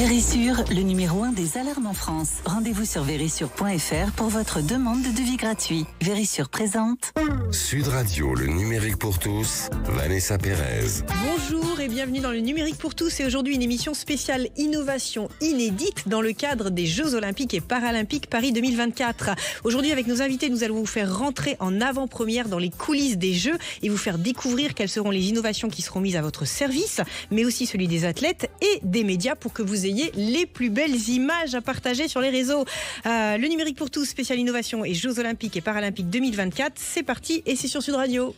Vérissure, le numéro 1 des alarmes en France. Rendez-vous sur vérissure.fr pour votre demande de devis gratuit. Vérissure présente. Sud Radio, le numérique pour tous, Vanessa Pérez. Bonjour et bienvenue dans le numérique pour tous. Et aujourd'hui une émission spéciale innovation inédite dans le cadre des Jeux Olympiques et Paralympiques Paris 2024. Aujourd'hui avec nos invités, nous allons vous faire rentrer en avant-première dans les coulisses des Jeux et vous faire découvrir quelles seront les innovations qui seront mises à votre service, mais aussi celui des athlètes et des médias pour que vous ayez les plus belles images à partager sur les réseaux. Le numérique pour tous, spécial innovation et Jeux Olympiques et Paralympiques 2024. C'est parti et c'est sur Sud Radio.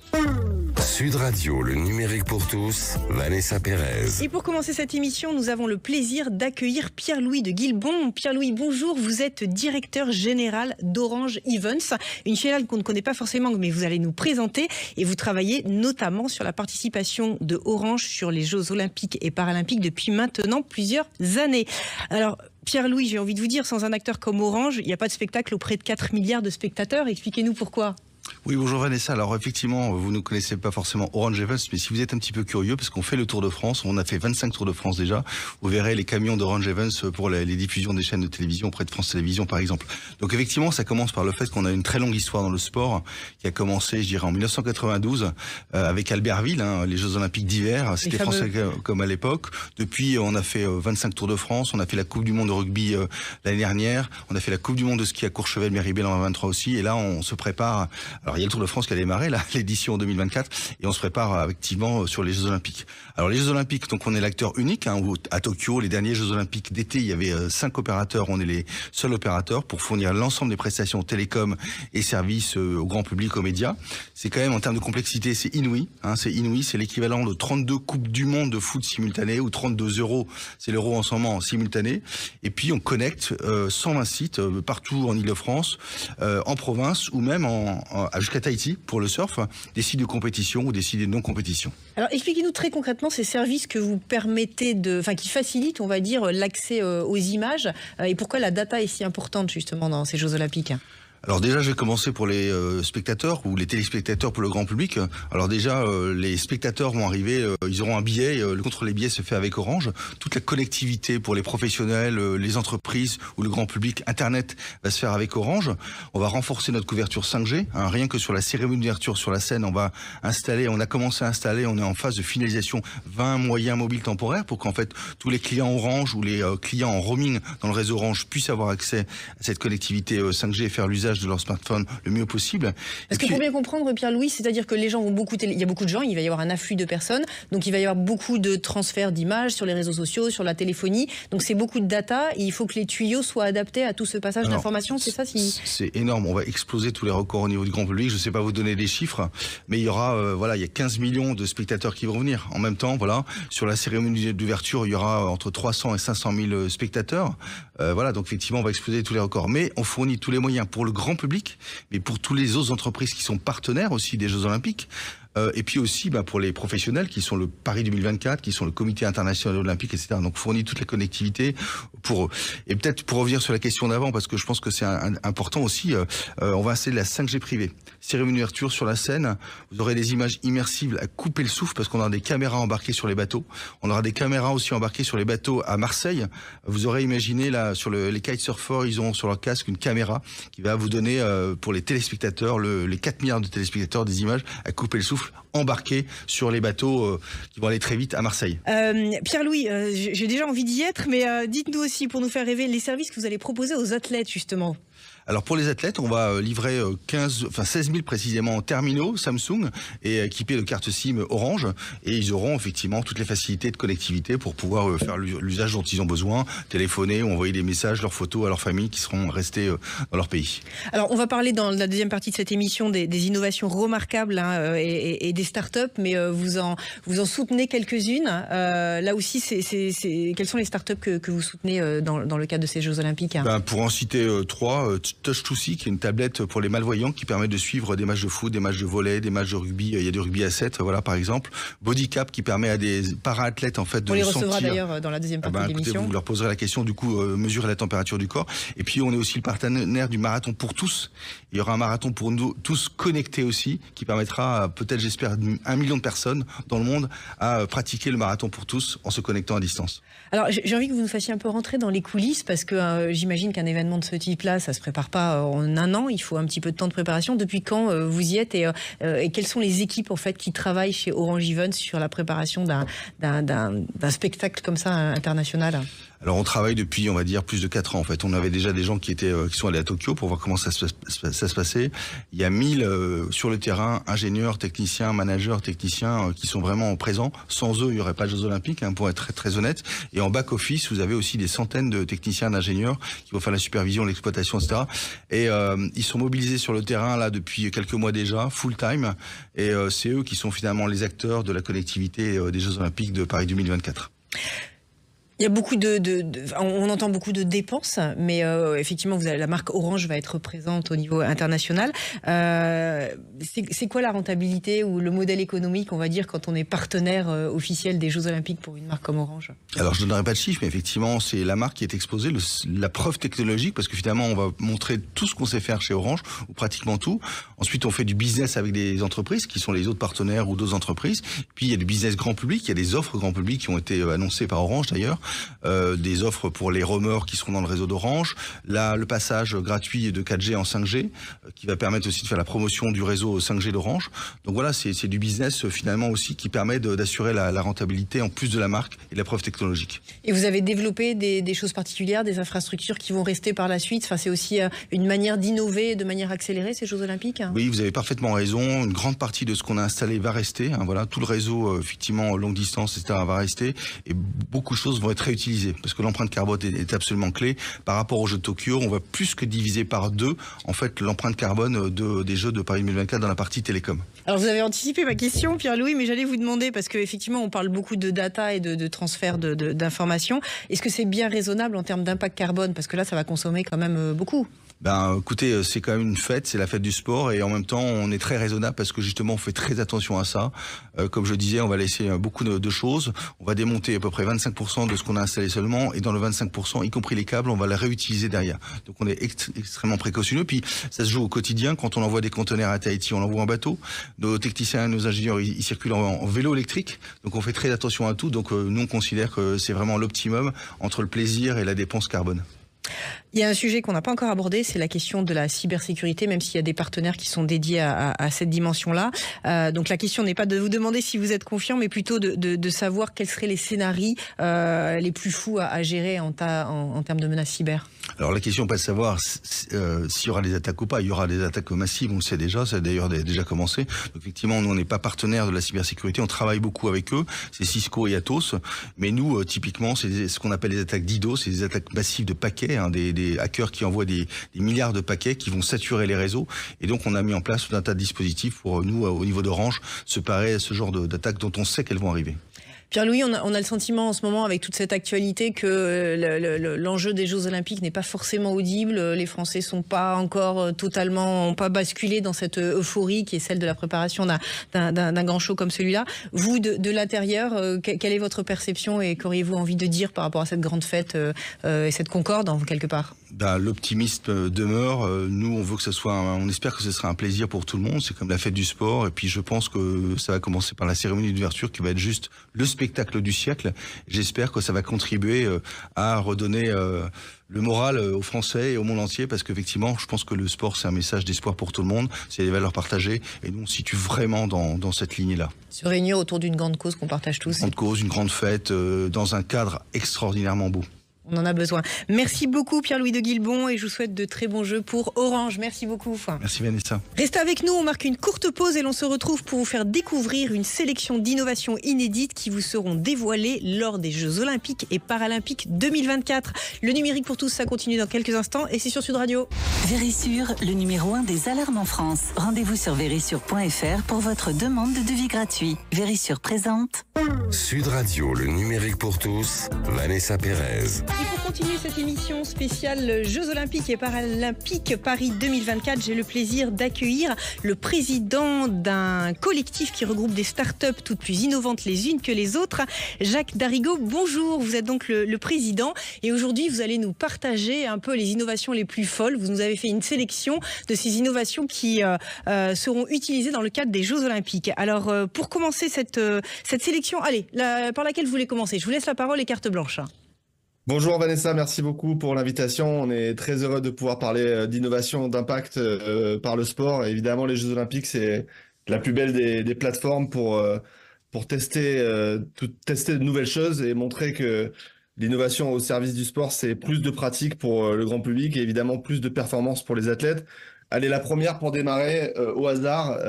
Sud Radio, le numérique pour tous, Vanessa Pérez. Et pour commencer cette émission, nous avons le plaisir d'accueillir Pierre-Louis de Guilbon. Pierre-Louis, bonjour. Vous êtes directeur général d'Orange Events, une filiale qu'on ne connaît pas forcément, mais vous allez nous présenter. Et vous travaillez notamment sur la participation de Orange sur les Jeux Olympiques et Paralympiques depuis maintenant plusieurs années. Alors, Pierre-Louis, j'ai envie de vous dire, sans un acteur comme Orange, il n'y a pas de spectacle auprès de 4 milliards de spectateurs. Expliquez-nous pourquoi. Oui, bonjour Vanessa. Alors effectivement, vous ne connaissez pas forcément Orange Events, mais si vous êtes un petit peu curieux, parce qu'on fait le Tour de France, on a fait 25 Tours de France déjà, vous verrez les camions d'Orange Events pour les diffusions des chaînes de télévision auprès de France Télévisions par exemple. Donc effectivement, ça commence par le fait qu'on a une très longue histoire dans le sport, qui a commencé, je dirais, en 1992, avec Albertville, les Jeux Olympiques d'hiver, c'était français comme à l'époque. Depuis, on a fait 25 Tours de France, on a fait la Coupe du Monde de rugby l'année dernière, on a fait la Coupe du Monde de ski à Courchevel-Méribel en 2023 aussi, et là on se prépare. Alors il y a le Tour de France qui a démarré, là, l'édition 2024, et on se prépare activement sur les Jeux Olympiques. Alors les Jeux Olympiques, donc on est l'acteur unique, où à Tokyo, les derniers Jeux Olympiques d'été, il y avait 5 opérateurs, on est les seuls opérateurs pour fournir l'ensemble des prestations télécom et services au grand public, aux médias. C'est quand même, en termes de complexité, c'est inouï, c'est l'équivalent de 32 Coupes du Monde de foot simultanées, ou 32 euros, c'est l'euro en ce moment en simultané. Et puis on connecte 120 sites partout en Ile-de-France, en province, ou même jusqu'à Tahiti pour le surf, des sites de compétition ou des sites de non-compétition. Alors expliquez-nous très concrètement ces services que vous permettez qui facilitent, on va dire, l'accès aux images et pourquoi la data est si importante justement dans ces Jeux Olympiques. Alors déjà, je vais commencer pour les spectateurs ou les téléspectateurs pour le grand public. Alors déjà, les spectateurs vont arriver, ils auront un billet. Le contrôle des billets se fait avec Orange. Toute la connectivité pour les professionnels, les entreprises ou le grand public, Internet va se faire avec Orange. On va renforcer notre couverture 5G. Rien que sur la cérémonie d'ouverture sur la scène, on a commencé à installer, on est en phase de finalisation 20 moyens mobiles temporaires pour qu'en fait tous les clients Orange ou les clients en roaming dans le réseau Orange puissent avoir accès à cette connectivité 5G et faire l'usage de leur smartphone le mieux possible. Parce que pour bien comprendre, Pierre-Louis, c'est-à-dire que les gens vont il y a beaucoup de gens, il va y avoir un afflux de personnes, donc il va y avoir beaucoup de transferts d'images sur les réseaux sociaux, sur la téléphonie, donc c'est beaucoup de data, et il faut que les tuyaux soient adaptés à tout ce passage d'informations, c'est ça C'est énorme, on va exploser tous les records au niveau du grand public, je ne sais pas vous donner des chiffres, mais il y aura, il y a 15 millions de spectateurs qui vont venir. En même temps, sur la cérémonie d'ouverture, il y aura entre 300 et 500 000 spectateurs, donc effectivement, on va exploser tous les records. Mais on fournit tous les moyens pour le grand public, mais pour tous les autres entreprises qui sont partenaires aussi des Jeux Olympiques. Et puis aussi pour les professionnels qui sont le Paris 2024, qui sont le Comité international olympique, etc. Donc fournit toute la connectivité pour eux. Et peut-être pour revenir sur la question d'avant, parce que je pense que c'est important aussi, on va installer la 5G privée. Cérémonie d'ouverture sur la scène, vous aurez des images immersives à couper le souffle parce qu'on aura des caméras embarquées sur les bateaux. On aura des caméras aussi embarquées sur les bateaux à Marseille. Vous aurez imaginé là sur les kitesurfers, ils ont sur leur casque une caméra qui va vous donner pour les téléspectateurs, les 4 milliards de téléspectateurs, des images à couper le souffle embarqués sur les bateaux qui vont aller très vite à Marseille. Pierre-Louis, j'ai déjà envie d'y être, mais dites-nous aussi, pour nous faire rêver, les services que vous allez proposer aux athlètes, justement. Alors pour les athlètes, on va livrer 16 000 précisément terminaux Samsung et équipés de cartes SIM Orange, et ils auront effectivement toutes les facilités de connectivité pour pouvoir faire l'usage dont ils ont besoin, téléphoner ou envoyer des messages, leurs photos à leurs familles qui seront restées dans leur pays. Alors on va parler dans la deuxième partie de cette émission des innovations remarquables et des startups, mais vous en soutenez quelques-unes. Là aussi, quelles sont les startups que vous soutenez dans le cadre de ces Jeux Olympiques? Pour en citer 3, Touch2See, qui est une tablette pour les malvoyants qui permet de suivre des matchs de foot, des matchs de volley, des matchs de rugby. Il y a du rugby à 7, voilà, par exemple. Bodycap qui permet à des para-athlètes, en fait, de on les sentir. recevra d'ailleurs dans la deuxième partie de l'émission. Écoutez, vous leur poserez la question, du coup, mesurer la température du corps. Et puis, on est aussi le partenaire du marathon pour tous. Il y aura un marathon pour nous tous connectés aussi, qui permettra, peut-être, j'espère, 1 million de personnes dans le monde à pratiquer le marathon pour tous en se connectant à distance. Alors, j'ai envie que vous nous fassiez un peu rentrer dans les coulisses, parce que j'imagine qu'un événement de ce type-là, ça se prépare pas en un an. Il faut un petit peu de temps de préparation. Depuis quand vous y êtes et quelles sont les équipes en fait qui travaillent chez Orange Events sur la préparation d'un spectacle comme ça international? Alors on travaille depuis, on va dire, plus de 4 ans en fait. On avait déjà des gens qui sont allés à Tokyo pour voir comment ça se passait. Il y a 1000 sur le terrain, ingénieurs, techniciens, managers, techniciens qui sont vraiment présents. Sans eux, il n'y aurait pas de Jeux Olympiques, pour être très, très honnête. Et en back-office, vous avez aussi des centaines de techniciens, d'ingénieurs qui vont faire la supervision, l'exploitation, etc. Et ils sont mobilisés sur le terrain là depuis quelques mois déjà, full-time. Et c'est eux qui sont finalement les acteurs de la connectivité des Jeux Olympiques de Paris 2024. Il y a beaucoup on entend beaucoup de dépenses, mais effectivement, la marque Orange va être présente au niveau international. C'est quoi la rentabilité ou le modèle économique, on va dire, quand on est partenaire officiel des Jeux Olympiques pour une marque comme Orange? Alors, je ne donnerai pas de chiffres, mais effectivement, c'est la marque qui est exposée, la preuve technologique, parce que finalement, on va montrer tout ce qu'on sait faire chez Orange, ou pratiquement tout. Ensuite, on fait du business avec des entreprises qui sont les autres partenaires ou d'autres entreprises. Puis, il y a du business grand public, il y a des offres grand public qui ont été annoncées par Orange d'ailleurs. Des offres pour les roamers qui seront dans le réseau d'Orange, là le passage gratuit de 4G en 5G qui va permettre aussi de faire la promotion du réseau 5G d'Orange. Donc voilà, c'est du business finalement aussi qui permet d'assurer la rentabilité en plus de la marque et de la preuve technologique. Et vous avez développé des choses particulières, des infrastructures qui vont rester par la suite. Enfin, c'est aussi une manière d'innover de manière accélérée ces Jeux Olympiques. Oui, vous avez parfaitement raison. Une grande partie de ce qu'on a installé va rester. Voilà, tout le réseau effectivement longue distance, etc. va rester et beaucoup de choses vont être réutilisées parce que l'empreinte carbone est absolument clé. Par rapport aux Jeux de Tokyo, on va plus que diviser par 2 en fait l'empreinte carbone des Jeux de Paris 2024 dans la partie télécom. Alors vous avez anticipé ma question, Pierre-Louis, mais j'allais vous demander, parce qu'effectivement on parle beaucoup de data et de transfert d'informations. Est-ce que c'est bien raisonnable en termes d'impact carbone? Parce que là ça va consommer quand même beaucoup. Écoutez, c'est quand même une fête, c'est la fête du sport et en même temps on est très raisonnable parce que justement on fait très attention à ça. Comme je disais, on va laisser beaucoup de choses. On va démonter à peu près 25% de ce qu'on a installé seulement et dans le 25%, y compris les câbles, on va la réutiliser derrière. Donc on est extrêmement précautionneux. Puis ça se joue au quotidien. Quand on envoie des conteneurs à Tahiti, on l'envoie en bateau. Nos techniciens, nos ingénieurs, ils circulent en vélo électrique. Donc on fait très attention à tout. Donc nous on considère que c'est vraiment l'optimum entre le plaisir et la dépense carbone. Il y a un sujet qu'on n'a pas encore abordé, c'est la question de la cybersécurité, même s'il y a des partenaires qui sont dédiés à cette dimension-là. Donc la question n'est pas de vous demander si vous êtes confiant, mais plutôt de savoir quels seraient les scénarios les plus fous à gérer en termes de menaces cyber. Alors la question n'est pas de savoir s'il y aura des attaques ou pas. Il y aura des attaques massives, on le sait déjà, ça a d'ailleurs déjà commencé. Donc, effectivement, nous on n'est pas partenaire de la cybersécurité, on travaille beaucoup avec eux, c'est Cisco et Atos. Mais nous, typiquement, c'est ce qu'on appelle les attaques DDoS, c'est des attaques massives de paquets, des hackers qui envoient des milliards de paquets qui vont saturer les réseaux. Et donc on a mis en place tout un tas de dispositifs pour nous, au niveau d'Orange, se parer à ce genre d'attaques dont on sait qu'elles vont arriver. Pierre-Louis, on a le sentiment en ce moment, avec toute cette actualité, que l'enjeu des Jeux Olympiques n'est pas forcément audible. Les Français sont pas encore ont pas basculé dans cette euphorie qui est celle de la préparation d'un grand show comme celui-là. Vous, de l'intérieur, quelle est votre perception et qu'auriez-vous envie de dire par rapport à cette grande fête et cette concorde, en quelque part? L'optimisme demeure. Nous, on veut que on espère que ce sera un plaisir pour tout le monde. C'est comme la fête du sport. Et puis, je pense que ça va commencer par la cérémonie d'ouverture qui va être juste le spectacle du siècle. J'espère que ça va contribuer à redonner le moral aux Français et au monde entier parce qu'effectivement, je pense que le sport, c'est un message d'espoir pour tout le monde. C'est des valeurs partagées. Et nous, on se situe vraiment dans cette lignée-là. Se réunir autour d'une grande cause qu'on partage tous. Une grande cause, une grande fête, dans un cadre extraordinairement beau. On en a besoin. Merci beaucoup Pierre-Louis de Guilbon et je vous souhaite de très bons jeux pour Orange. Merci beaucoup. Merci Vanessa. Restez avec nous, on marque une courte pause et l'on se retrouve pour vous faire découvrir une sélection d'innovations inédites qui vous seront dévoilées lors des Jeux Olympiques et Paralympiques 2024. Le numérique pour tous, ça continue dans quelques instants et c'est sur Sud Radio. Vérissure, le numéro 1 des alarmes en France. Rendez-vous sur vérissure.fr pour votre demande de devis gratuit. Vérissure présente. Sud Radio, le numérique pour tous, Vanessa Pérez. Et pour continuer cette émission spéciale Jeux Olympiques et Paralympiques Paris 2024, j'ai le plaisir d'accueillir le président d'un collectif qui regroupe des startups toutes plus innovantes les unes que les autres, Jacques Darigo. Bonjour, vous êtes donc le président et aujourd'hui vous allez nous partager un peu les innovations les plus folles. Vous nous avez fait une sélection de ces innovations qui seront utilisées dans le cadre des Jeux Olympiques. Alors pour commencer cette sélection, allez, par laquelle vous voulez commencer? Je vous laisse la parole et carte blanche. Bonjour Vanessa, merci beaucoup pour l'invitation. On est très heureux de pouvoir parler d'innovation, d'impact par le sport. Et évidemment, les Jeux Olympiques, c'est la plus belle des plateformes pour tester de nouvelles choses et montrer que l'innovation au service du sport, c'est plus de pratique pour le grand public et évidemment plus de performance pour les athlètes. Allez, la première pour démarrer au hasard,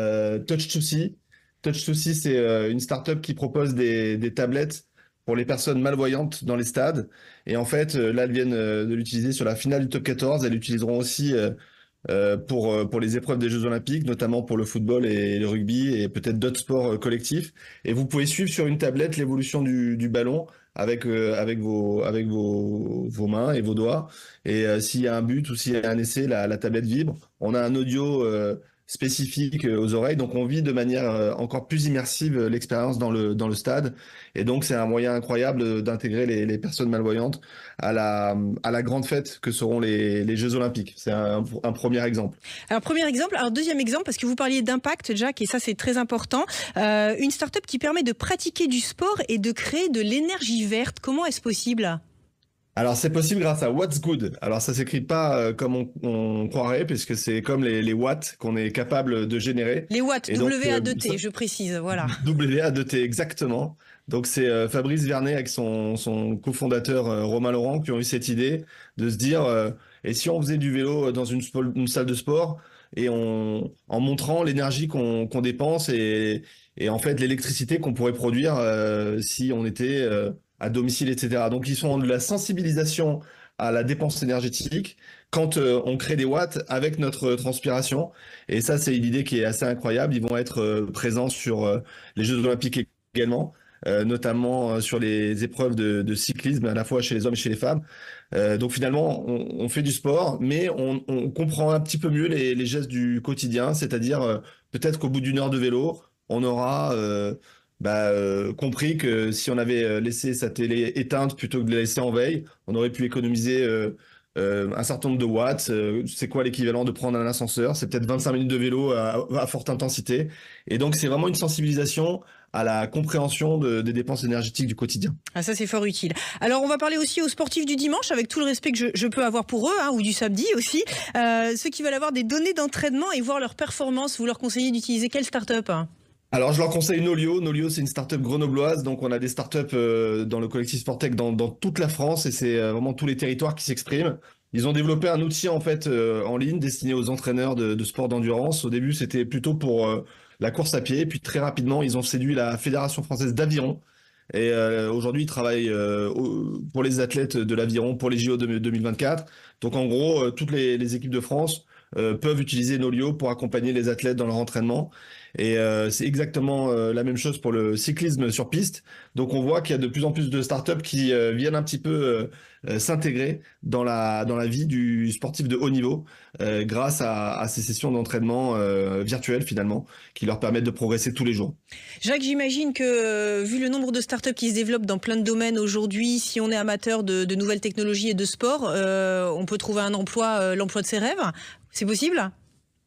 Touch2See. Touch2See, c'est une startup qui propose des tablettes pour les personnes malvoyantes dans les stades. Et en fait, là, elles viennent de l'utiliser sur la finale du top 14. Elles l'utiliseront aussi pour les épreuves des Jeux Olympiques, notamment pour le football et le rugby et peut-être d'autres sports collectifs. Et vous pouvez suivre sur une tablette l'évolution du ballon avec vos mains et vos doigts. Et s'il y a un but ou s'il y a un essai, la tablette vibre. On a un audio spécifique aux oreilles, donc on vit de manière encore plus immersive l'expérience dans le stade, et donc c'est un moyen incroyable d'intégrer les personnes malvoyantes à la grande fête que seront les Jeux Olympiques. C'est un premier exemple. Alors premier exemple, alors deuxième exemple, parce que vous parliez d'impact, Jacques, et ça c'est très important, une start-up qui permet de pratiquer du sport et de créer de l'énergie verte. Comment est-ce possible ? Alors c'est possible grâce à What's Good. Alors ça s'écrit pas comme on croirait, puisque c'est comme les watts qu'on est capable de générer. Les watts, WA2T, je précise, voilà. WA2T, exactement. Donc c'est Fabrice Vernet avec son cofondateur Romain Laurent qui ont eu cette idée de se dire et si on faisait du vélo dans une salle de sport et en montrant l'énergie qu'on dépense et en fait l'électricité qu'on pourrait produire si on était à domicile, etc. Donc, ils sont de la sensibilisation à la dépense énergétique quand on crée des watts avec notre transpiration. Et ça, c'est une idée qui est assez incroyable. Ils vont être présents sur les Jeux Olympiques également, notamment sur les épreuves de cyclisme, à la fois chez les hommes et chez les femmes. Donc, finalement, on fait du sport, mais on comprend un petit peu mieux les gestes du quotidien, c'est-à-dire peut-être qu'au bout d'une heure de vélo, on aura compris que si on avait laissé sa télé éteinte plutôt que de la laisser en veille, on aurait pu économiser un certain nombre de watts. C'est quoi l'équivalent de prendre un ascenseur? C'est peut-être 25 minutes de vélo à forte intensité. Et donc, c'est vraiment une sensibilisation à la compréhension des dépenses énergétiques du quotidien. Ah, ça, c'est fort utile. Alors, on va parler aussi aux sportifs du dimanche, avec tout le respect que je peux avoir pour eux, ou du samedi aussi. Ceux qui veulent avoir des données d'entraînement et voir leur performance, vous leur conseillez d'utiliser quelle start-up ? Alors, je leur conseille Nolio. Nolio, c'est une start-up grenobloise. Donc, on a des start-up dans le collectif Sportec dans toute la France et c'est vraiment tous les territoires qui s'expriment. Ils ont développé un outil en fait en ligne destiné aux entraîneurs de sport d'endurance. Au début, c'était plutôt pour la course à pied. Et puis, très rapidement, ils ont séduit la Fédération française d'aviron. Et aujourd'hui, ils travaillent pour les athlètes de l'aviron, pour les JO 2024. Donc, en gros, toutes les équipes de France peuvent utiliser Nolio pour accompagner les athlètes dans leur entraînement. Et c'est exactement la même chose pour le cyclisme sur piste. Donc on voit qu'il y a de plus en plus de startups qui viennent un petit peu s'intégrer dans la vie du sportif de haut niveau grâce à ces sessions d'entraînement virtuelles finalement qui leur permettent de progresser tous les jours. Jacques, j'imagine que vu le nombre de startups qui se développent dans plein de domaines aujourd'hui, si on est amateur de nouvelles technologies et de sport, on peut trouver un emploi, l'emploi de ses rêves. C'est possible ?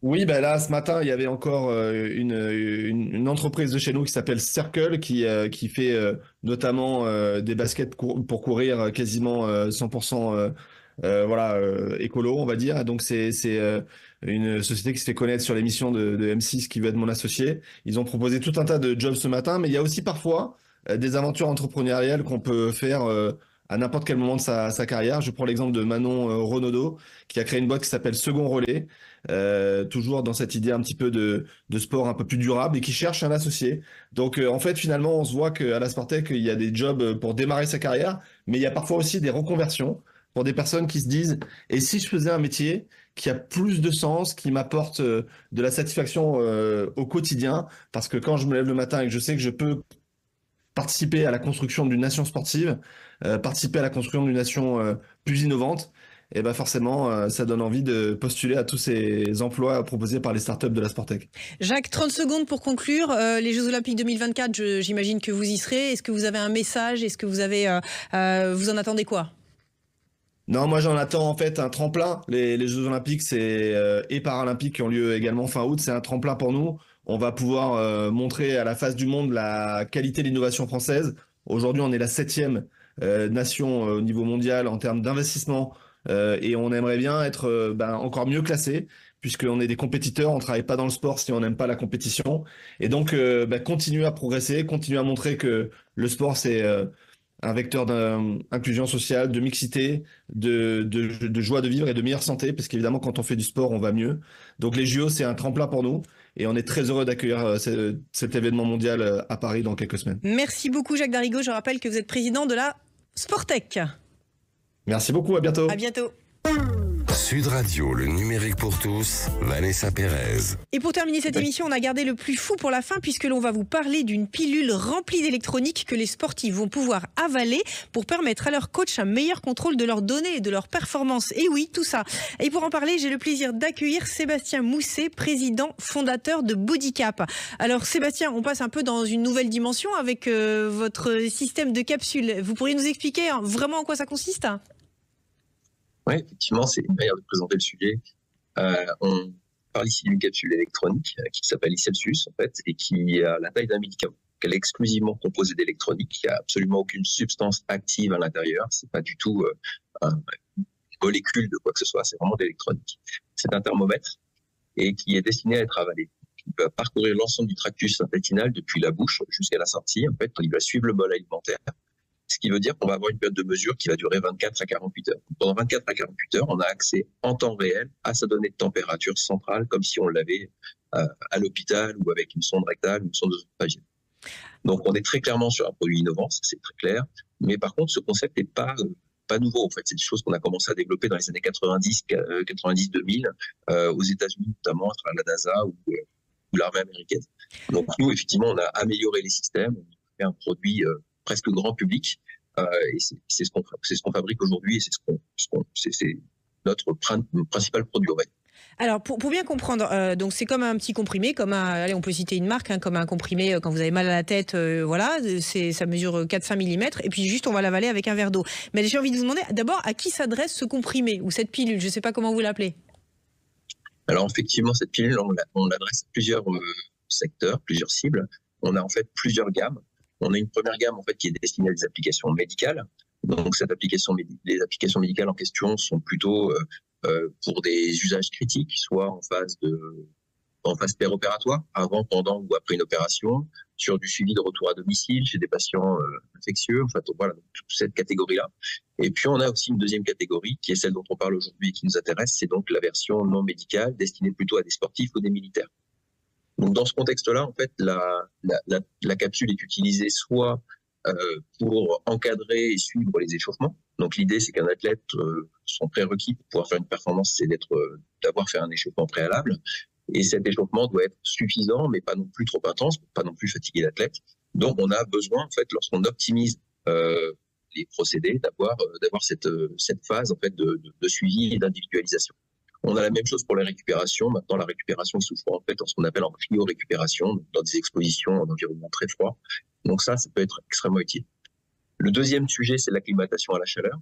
Oui, là, ce matin, il y avait encore une entreprise de chez nous qui s'appelle Circle, qui fait notamment des baskets pour courir quasiment 100% écolo, on va dire. Donc, c'est une société qui se fait connaître sur l'émission de M6 qui veut être mon associé. Ils ont proposé tout un tas de jobs ce matin, mais il y a aussi parfois des aventures entrepreneuriales qu'on peut faire à n'importe quel moment de sa carrière. Je prends l'exemple de Manon Renaudot, qui a créé une boîte qui s'appelle Second Relais, toujours dans cette idée un petit peu de sport un peu plus durable et qui cherche un associé. Donc en fait, finalement, on se voit qu'à la Sportec, il y a des jobs pour démarrer sa carrière, mais il y a parfois aussi des reconversions pour des personnes qui se disent « et si je faisais un métier qui a plus de sens, qui m'apporte de la satisfaction au quotidien ?» Parce que quand je me lève le matin et que je sais que je peux participer à la construction d'une nation sportive, participer à la construction d'une nation plus innovante, et ben forcément, ça donne envie de postuler à tous ces emplois proposés par les startups de la Sportec. Jacques, 30 secondes pour conclure. Les Jeux Olympiques 2024, j'imagine que vous y serez. Est-ce que vous avez un message? Est-ce que vous en attendez quoi? Non, moi j'en attends en fait un tremplin. Les Jeux Olympiques et Paralympiques qui ont lieu également fin août, c'est un tremplin pour nous. On va pouvoir montrer à la face du monde la qualité de l'innovation française. Aujourd'hui, on est la 7e nation au niveau mondial en termes d'investissement. Et on aimerait bien être encore mieux classé, puisqu'on est des compétiteurs, on ne travaille pas dans le sport si on n'aime pas la compétition. Et donc, continuer à progresser, continuer à montrer que le sport, c'est un vecteur d'inclusion sociale, de mixité, de joie de vivre et de meilleure santé, parce qu'évidemment, quand on fait du sport, on va mieux. Donc les JO, c'est un tremplin pour nous. Et on est très heureux d'accueillir cet événement mondial à Paris dans quelques semaines. Merci beaucoup, Jacques Darigo. Je rappelle que vous êtes président de la Sportec. Merci beaucoup, à bientôt. À bientôt. Sud Radio, le numérique pour tous, Vanessa Pérez. Et pour terminer cette émission, on a gardé le plus fou pour la fin, puisque l'on va vous parler d'une pilule remplie d'électronique que les sportifs vont pouvoir avaler pour permettre à leur coach un meilleur contrôle de leurs données et de leurs performances. Et oui, tout ça. Et pour en parler, j'ai le plaisir d'accueillir Sébastien Mousset, président fondateur de Bodycap. Alors Sébastien, on passe un peu dans une nouvelle dimension avec votre système de capsules. Vous pourriez nous expliquer vraiment en quoi ça consiste ? Oui, effectivement, c'est une manière de présenter le sujet. On parle ici d'une capsule électronique qui s'appelle iCelsius, en fait, et qui a la taille d'un médicament. Elle est exclusivement composée d'électronique. Il n'y a absolument aucune substance active à l'intérieur. C'est pas du tout une molécule de quoi que ce soit. C'est vraiment d'électronique. C'est un thermomètre et qui est destiné à être avalé. Il va parcourir l'ensemble du tractus intestinal depuis la bouche jusqu'à la sortie. En fait, il va suivre le bol alimentaire. Ce qui veut dire qu'on va avoir une période de mesure qui va durer 24 à 48 heures. Pendant 24 à 48 heures, on a accès en temps réel à sa donnée de température centrale, comme si on l'avait à l'hôpital ou avec une sonde rectale, une sonde œsophagienne. Donc, on est très clairement sur un produit innovant, ça c'est très clair. Mais par contre, ce concept n'est pas nouveau. En fait, c'est des choses qu'on a commencé à développer dans les années 90-2000 aux États-Unis, notamment à travers la NASA ou l'armée américaine. Donc, nous, effectivement, on a amélioré les systèmes, on a fait un produit presque grand public, et c'est ce qu'on fabrique aujourd'hui, et c'est notre principal produit. Ouais. Alors pour bien comprendre, donc c'est comme un petit comprimé, allez, on peut citer une marque, comme un comprimé quand vous avez mal à la tête, voilà, ça mesure 4-5 mm, et puis juste on va l'avaler avec un verre d'eau. Mais j'ai envie de vous demander d'abord à qui s'adresse ce comprimé ou cette pilule, je ne sais pas comment vous l'appelez. Alors effectivement, cette pilule, on l'adresse à plusieurs secteurs, plusieurs cibles. On a en fait plusieurs gammes. On a une première gamme en fait qui est destinée à des applications médicales. Donc les applications médicales en question sont plutôt pour des usages critiques, soit en phase péropératoire, avant, pendant ou après une opération, sur du suivi de retour à domicile chez des patients infectieux. En fait, voilà, donc, toute cette catégorie-là. Et puis on a aussi une deuxième catégorie qui est celle dont on parle aujourd'hui et qui nous intéresse, c'est donc la version non médicale destinée plutôt à des sportifs ou des militaires. Donc dans ce contexte-là, en fait, la capsule est utilisée soit pour encadrer et suivre les échauffements. Donc l'idée, c'est qu'un athlète, son prérequis pour pouvoir faire une performance, c'est d'avoir fait un échauffement préalable. Et cet échauffement doit être suffisant, mais pas non plus trop intense, pour pas non plus fatiguer l'athlète. Donc on a besoin, en fait, lorsqu'on optimise les procédés, d'avoir cette phase en fait de suivi et d'individualisation. On a la même chose pour la récupération. Maintenant, la récupération se fait en fait dans ce qu'on appelle en cryo-récupération, dans des expositions en environnement très froid. Donc ça peut être extrêmement utile. Le deuxième sujet, c'est l'acclimatation à la chaleur.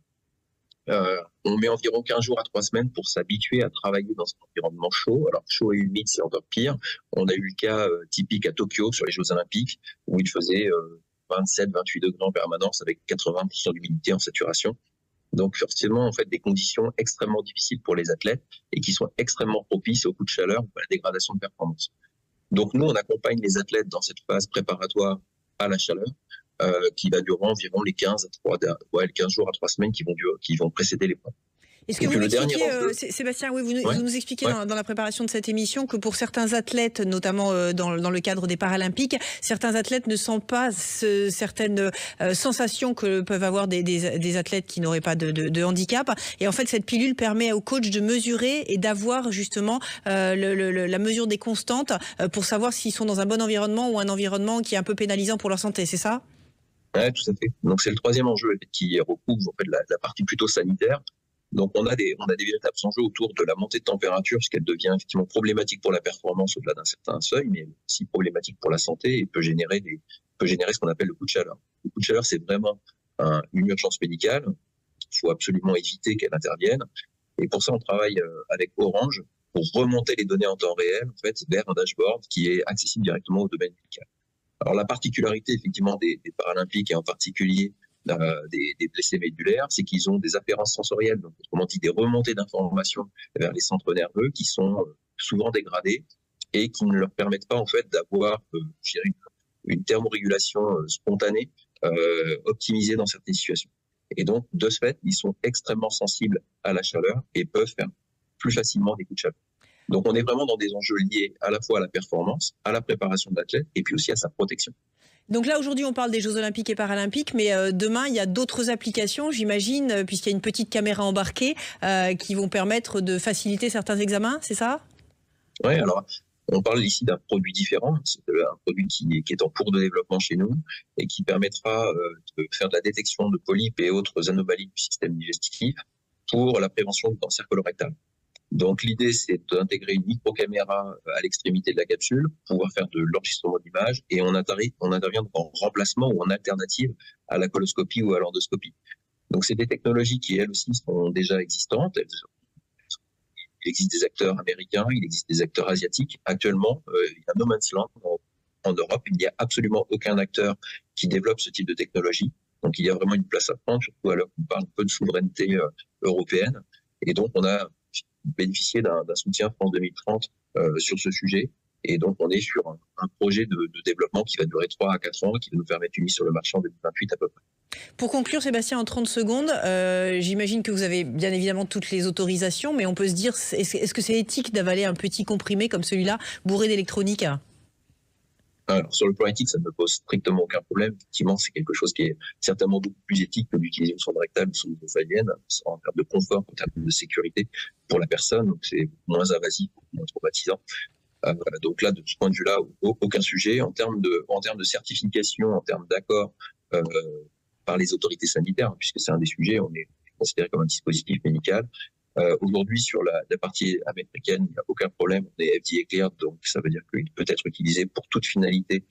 On met environ 15 jours à 3 semaines pour s'habituer à travailler dans un environnement chaud. Alors chaud et humide, c'est encore pire. On a eu le cas typique à Tokyo sur les Jeux Olympiques où il faisait 27-28 degrés en permanence avec 80% d'humidité en saturation. Donc forcément, en fait, des conditions extrêmement difficiles pour les athlètes et qui sont extrêmement propices aux coups de chaleur ou à la dégradation de performance. Donc nous, on accompagne les athlètes dans cette phase préparatoire à la chaleur qui va durer environ les 15 jours à 3 semaines qui vont précéder les points. Est-ce que vous nous expliquez, Sébastien, oui, vous nous expliquez dans la préparation de cette émission que pour certains athlètes, notamment dans le cadre des Paralympiques, certains athlètes ne sentent pas certaines sensations que peuvent avoir des athlètes qui n'auraient pas de handicap. Et en fait, cette pilule permet au coach de mesurer et d'avoir justement la mesure des constantes pour savoir s'ils sont dans un bon environnement ou un environnement qui est un peu pénalisant pour leur santé, c'est ça ? Ouais, tout à fait. Donc c'est le troisième enjeu qui recouvre en fait la partie plutôt sanitaire. Donc on a des véritables enjeux autour de la montée de température, puisqu'elle devient effectivement problématique pour la performance au-delà d'un certain seuil, mais aussi problématique pour la santé et peut générer ce qu'on appelle le coup de chaleur. Le coup de chaleur, c'est vraiment une urgence médicale. Il faut absolument éviter qu'elle intervienne. Et pour ça, on travaille avec Orange pour remonter les données en temps réel, en fait, vers un dashboard qui est accessible directement au domaine médical. Alors la particularité effectivement des Paralympiques et en particulier des blessés médulaires, c'est qu'ils ont des afférences sensorielles, donc autrement dit des remontées d'informations vers les centres nerveux qui sont souvent dégradés et qui ne leur permettent pas en fait d'avoir une thermorégulation spontanée optimisée dans certaines situations. Et donc de ce fait, ils sont extrêmement sensibles à la chaleur et peuvent faire plus facilement des coups de chaleur. Donc on est vraiment dans des enjeux liés à la fois à la performance, à la préparation de l'athlète et puis aussi à sa protection. Donc là, aujourd'hui, on parle des Jeux Olympiques et Paralympiques, mais demain, il y a d'autres applications, j'imagine, puisqu'il y a une petite caméra embarquée qui vont permettre de faciliter certains examens, c'est ça ? Oui, alors on parle ici d'un produit différent, c'est un produit qui est en cours de développement chez nous et qui permettra de faire de la détection de polypes et autres anomalies du système digestif pour la prévention du cancer colorectal. Donc l'idée, c'est d'intégrer une micro-caméra à l'extrémité de la capsule pour pouvoir faire de l'enregistrement d'image et on intervient en remplacement ou en alternative à la coloscopie ou à l'endoscopie. Donc c'est des technologies qui, elles aussi, sont déjà existantes. Il existe des acteurs américains, il existe des acteurs asiatiques. Actuellement, il y a no man's land en Europe. Il n'y a absolument aucun acteur qui développe ce type de technologie. Donc il y a vraiment une place à prendre, surtout alors qu'on parle un peu de souveraineté européenne. Et donc on a bénéficier d'un soutien France 2030 sur ce sujet. Et donc, on est sur un projet de développement qui va durer 3 à 4 ans, qui va nous permettre une mise sur le marché en 2028 à peu près. Pour conclure, Sébastien, en 30 secondes, j'imagine que vous avez bien évidemment toutes les autorisations, mais on peut se dire, est-ce que c'est éthique d'avaler un petit comprimé comme celui-là, bourré d'électronique ? Alors, sur le plan éthique, ça ne me pose strictement aucun problème. Effectivement, c'est quelque chose qui est certainement beaucoup plus éthique que d'utiliser une sonde rectale ou une sonde ophalienne, en termes de confort, en termes de sécurité pour la personne. Donc, c'est moins invasif, moins traumatisant. Donc là, de ce point de vue-là, aucun sujet. En termes de certification, en termes d'accord par les autorités sanitaires, puisque c'est un des sujets, on est considéré comme un dispositif médical. Aujourd'hui, sur la partie américaine, il n'y a aucun problème. On est FDA cleared, donc ça veut dire qu'il peut être utilisé pour toute finalité,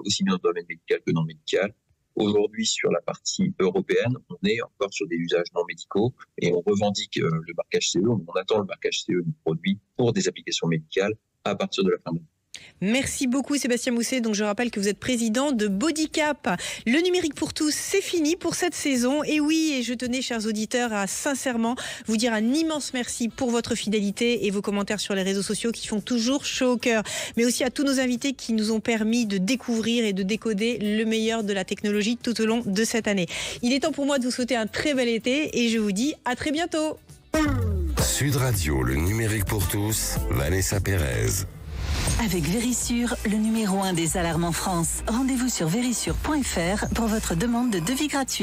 aussi bien dans le domaine médical que non médical. Aujourd'hui, sur la partie européenne, on est encore sur des usages non médicaux et on revendique le marquage CE. On attend le marquage CE du produit pour des applications médicales à partir de la fin de l'année. Merci beaucoup Sébastien Mousset. Donc je rappelle que vous êtes président de Bodycap. Le numérique pour tous, c'est fini pour cette saison. Et oui, et je tenais, chers auditeurs, à sincèrement vous dire un immense merci pour votre fidélité et vos commentaires sur les réseaux sociaux qui font toujours chaud au cœur. Mais aussi à tous nos invités qui nous ont permis de découvrir et de décoder le meilleur de la technologie tout au long de cette année. Il est temps pour moi de vous souhaiter un très bel été et je vous dis à très bientôt. Sud Radio, le numérique pour tous, Vanessa Pérez. Avec Vérissure, le numéro 1 des alarmes en France. Rendez-vous sur vérissure.fr pour votre demande de devis gratuit.